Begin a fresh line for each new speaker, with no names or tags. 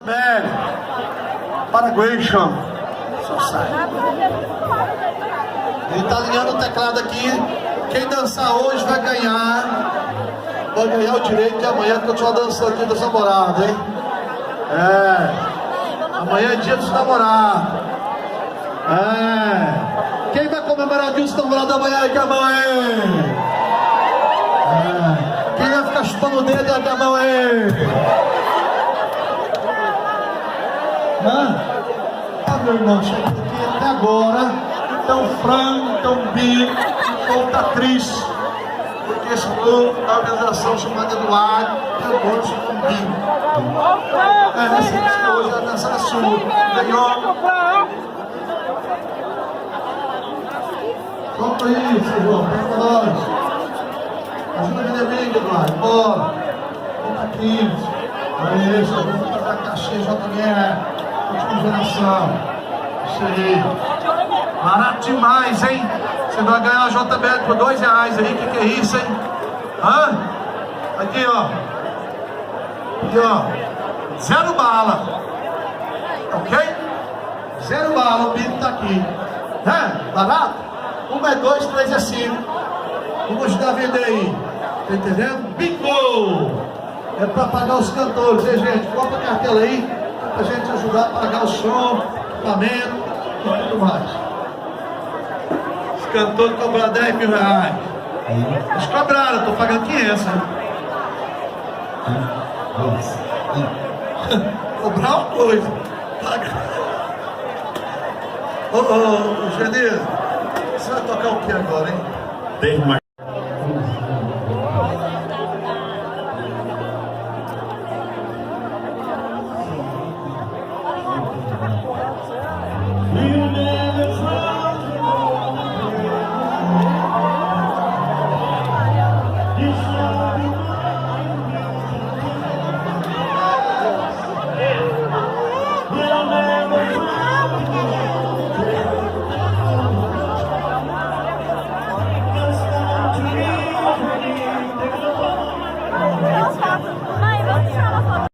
Velho, Paraguation Society. Ele tá alinhando o teclado aqui. Quem dançar hoje vai ganhar o direito de amanhã continuar dançando aqui dos namorados, hein? Amanhã é dia dos namorados. Quem vai comemorar o dia dos namorados amanhã aqui a mão aí? Quem vai ficar chupando o dedo aqui a mão aí? Meu irmão, cheguei aqui até agora, tão frango, tão bico, tão triste, porque esse grupo da organização chamada Eduardo, eu gosto de um bico. Essa hoje a dança da sua, ganhou. Solta isso, João, vem pra nós. Ajuda a vender vídeo, Eduardo, bora. Conta 15. Olha isso, vamos fazer a caixinha JBR. Última geração. Isso aí. Barato demais, hein? Você vai ganhar a JBL por R$2 aí. Que é isso, hein? Aqui, ó. Aqui, ó. 0 bala. Ok? 0 bala. O bico tá aqui. Barato? 1 é 2, 3 é 5. Vamos ajudar a vender aí. Tá entendendo? Bico! É pra pagar os cantores, hein, gente? Coloca a cartela aí. Pra gente ajudar a pagar o som, equipamento e tudo mais. Os cantores cobraram R$10 mil. Eles cobraram, eu tô pagando 500, né? Cobrar uma coisa. Ô, Genil, você vai tocar o que agora, hein?